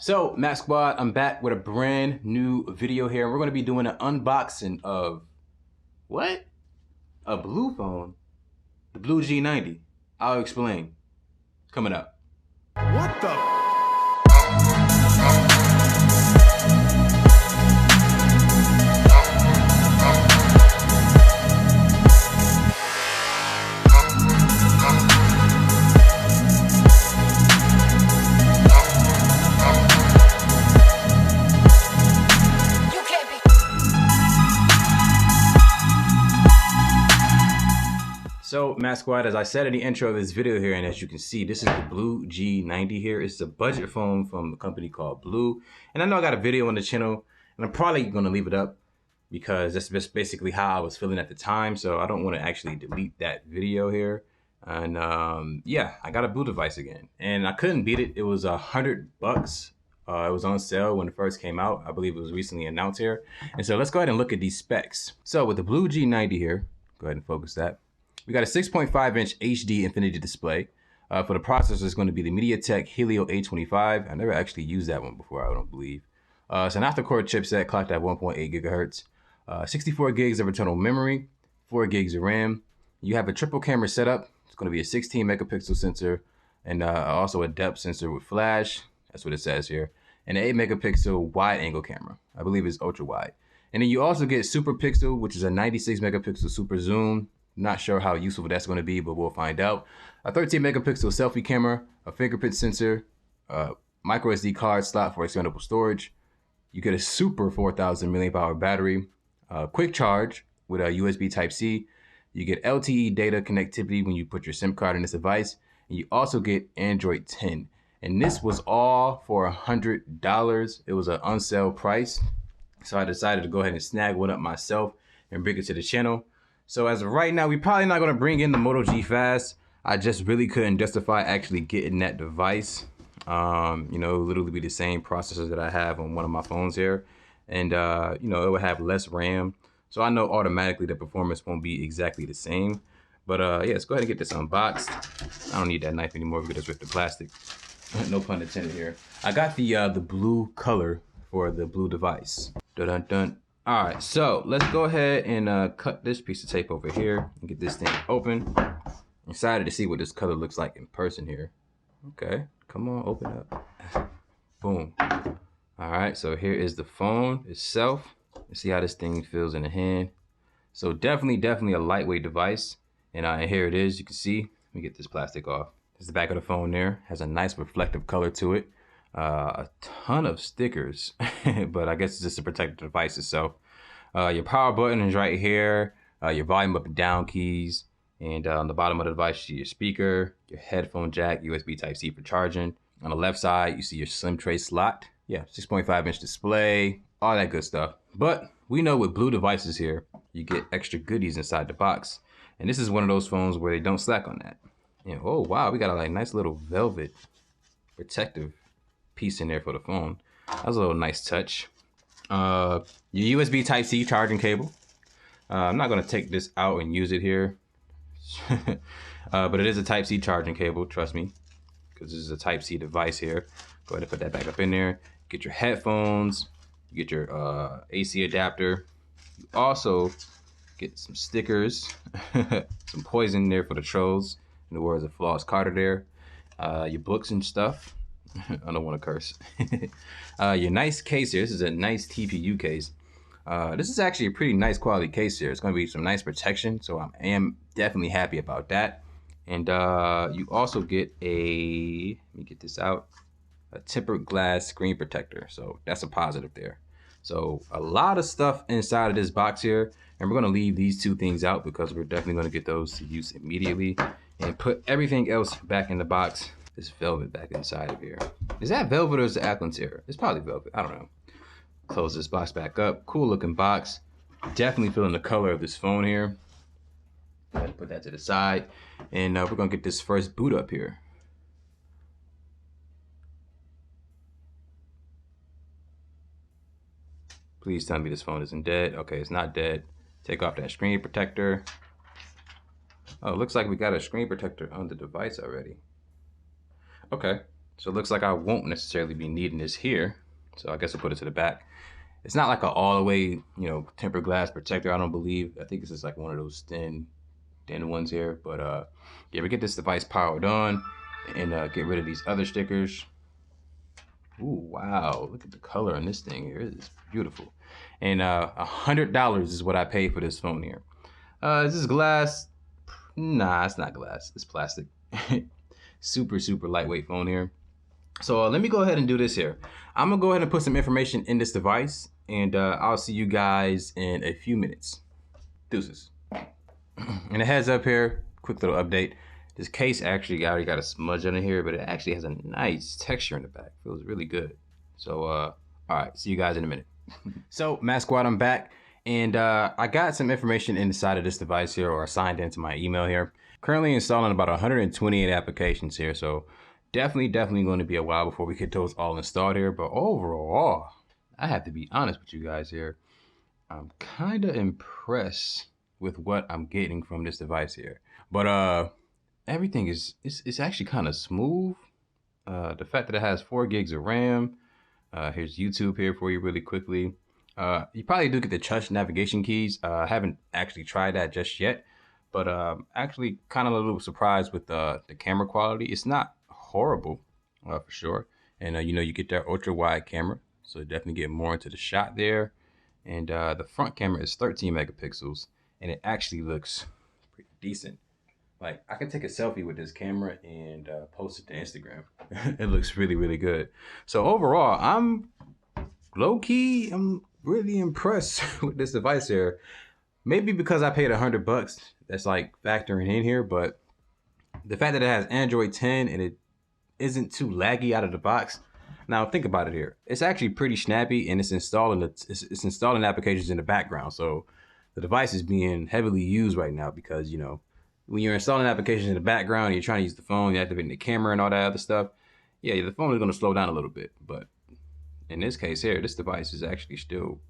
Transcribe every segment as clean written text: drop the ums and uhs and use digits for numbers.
So, Mac Squad, I'm back with a brand new video here. We're going to be doing an unboxing of, what? A Blu phone? The Blu G90. I'll explain. Coming up. What the? So, Mac Squad, as I said in the intro of this video here, and as you can see, this is the Blu G90 here. It's a budget phone from a company called Blu. And I know I got a video on the channel, and I'm probably going to leave it up because that's just basically how I was feeling at the time. So I don't want to actually delete that video here. And yeah, I got a Blu device again, and I couldn't beat it. It was $100. It was on sale when it first came out. I believe it was recently announced here. And so let's go ahead and look at these specs. So with the Blu G90 here, go ahead and focus that. We got a 6.5-inch HD Infinity display. For the processor, it's going to be the MediaTek Helio A25. I never actually used that one before, I don't believe. It's an octa-core chipset clocked at 1.8 gigahertz. 64 gigs of internal memory, 4 gigs of RAM. You have a triple camera setup. It's going to be a 16 megapixel sensor and also a depth sensor with flash. That's what it says here. And an 8 megapixel wide angle camera. I believe it's ultra wide. And then you also get super pixel, which is a 96 megapixel super zoom. Not sure how useful that's going to be, but we'll find out. A 13 megapixel selfie camera, a fingerprint sensor, micro SD card slot for expandable storage. You get a super 4,000 milliamp hour battery, quick charge with a USB Type-C. You get LTE data connectivity when you put your SIM card in this device. And you also get Android 10. And this was all for $100. It was an on sale price. So I decided to go ahead and snag one up myself and bring it to the channel. So as of right now, we're probably not going to bring in the Moto G Fast. I just really couldn't justify actually getting that device. You know, literally be the same processor that I have on one of my phones here. And, you know, it would have less RAM. So I know automatically the performance won't be exactly the same. But yeah, let's go ahead and get this unboxed. I don't need that knife anymore. We can just rip the plastic. No pun intended here. I got the blue color for the Blu device. Dun dun dun. All right, so let's go ahead and cut this piece of tape over here and get this thing open. I'm excited to see what this color looks like in person here. Okay, come on, open up. Boom. All right, so here is the phone itself. Let's see how this thing feels in the hand. So definitely a lightweight device. And here it is, you can see. Let me get this plastic off. This is the back of the phone there. Has a nice reflective color to it. A ton of stickers, but I guess it's just to protect the device itself. Your power button is right here, your volume up and down keys, and on the bottom of the device, you see your speaker, your headphone jack, USB Type-C for charging. On the left side, you see your SIM tray slot. Yeah, 6.5-inch display, all that good stuff. But we know with Blu devices here, you get extra goodies inside the box. And this is one of those phones where they don't slack on that. You know, oh wow, we got a like nice little velvet protective piece in there for the phone. That's a little nice touch. Your USB Type-C charging cable. I'm not gonna take this out and use it here. But it is a Type-C charging cable, trust me, because this is a Type-C device here. Go ahead and put that back up in there. Get your headphones, you get your AC adapter. You also get some stickers, some poison there for the trolls, in the words of Floss Carter there. Your books and stuff. I don't want to curse. Your nice case here. This is a nice TPU case. This is actually a pretty nice quality case here. It's going to be some nice protection, so I am definitely happy about that. And you also get a, let me get this out, a tempered glass screen protector. So that's a positive there. So a lot of stuff inside of this box here. And we're going to leave these two things out because we're definitely going to get those to use immediately. And put everything else back in the box. This velvet back inside of here. Is that velvet or is it Alcantara? It's probably velvet. I don't know. Close this box back up. Cool looking box. Definitely feeling the color of this phone here. Go ahead and put that to the side. And we're going to get this first boot up here. Please tell me this phone isn't dead. Okay, it's not dead. Take off that screen protector. Oh, it looks like we got a screen protector on the device already. Okay, So it looks like I won't necessarily be needing this here. So I guess I'll put it to the back. It's not like an all the way, you know, tempered glass protector, I don't believe. I think it's just like one of those thin ones here. But yeah, we get this device powered on and get rid of these other stickers. Ooh, wow, look at the color on this thing here. It is beautiful. And $100 is what I paid for this phone here. Is this glass? Nah, it's not glass. It's plastic. Super, super lightweight phone here. So let me go ahead and do this here. I'm gonna go ahead and put some information in this device, and I'll see you guys in a few minutes. Deuces. And a heads up here, quick little update. This case actually already got a smudge on it here, but it actually has a nice texture in the back. Feels really good. So, all right, see you guys in a minute. So, Mask Squad, I'm back. And I got some information inside of this device here, or signed into my email here. Currently installing about 128 applications here, so definitely going to be a while before we get those all installed here. But overall, I have to be honest with you guys here. I'm kind of impressed with what I'm getting from this device here. But everything is actually kind of smooth. The fact that it has 4 gigs of RAM. Here's YouTube here for you really quickly. You probably do get the touch navigation keys. I haven't actually tried that just yet, but actually kind of a little surprised with the camera quality. It's not horrible for sure. And you know, you get that ultra wide camera, so definitely get more into the shot there. And the front camera is 13 megapixels, and it actually looks pretty decent. Like, I can take a selfie with this camera and post it to Instagram. It looks really good. So overall, I'm really impressed with this device here. Maybe because I paid $100, that's like factoring in here, but the fact that it has Android 10 and it isn't too laggy out of the box. Now think about it here. It's actually pretty snappy, and it's installing applications in the background. So the device is being heavily used right now because, you know, when you're installing applications in the background and you're trying to use the phone, you're activating the camera and all that other stuff. Yeah, the phone is going to slow down a little bit, but in this case here, this device is actually still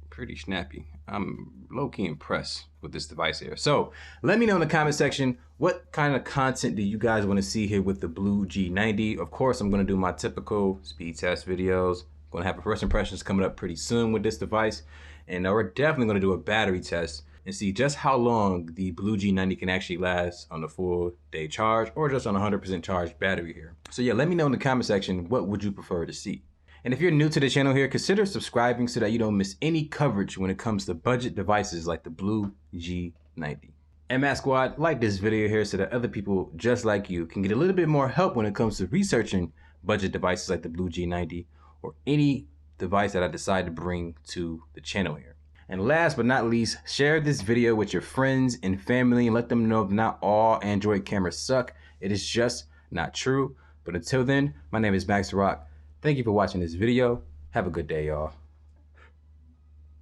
pretty snappy. I'm low-key impressed with this device here. So let me know in the comment section, what kind of content do you guys want to see here with the Blu G90? Of course, I'm going to do my typical speed test videos. I'm going to have a first impressions coming up pretty soon with this device. And we're definitely going to do a battery test and see just how long the Blu G90 can actually last on a full day charge or just on a 100% charged battery here. So yeah, let me know in the comment section, what would you prefer to see? And if you're new to the channel here, consider subscribing so that you don't miss any coverage when it comes to budget devices like the Blu G90. And Mask Squad, like this video here so that other people just like you can get a little bit more help when it comes to researching budget devices like the Blu G90 or any device that I decide to bring to the channel here. And last but not least, share this video with your friends and family and let them know that not all Android cameras suck. It is just not true. But until then, my name is Max Rock. Thank you for watching this video. Have a good day, y'all.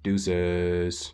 Deuces.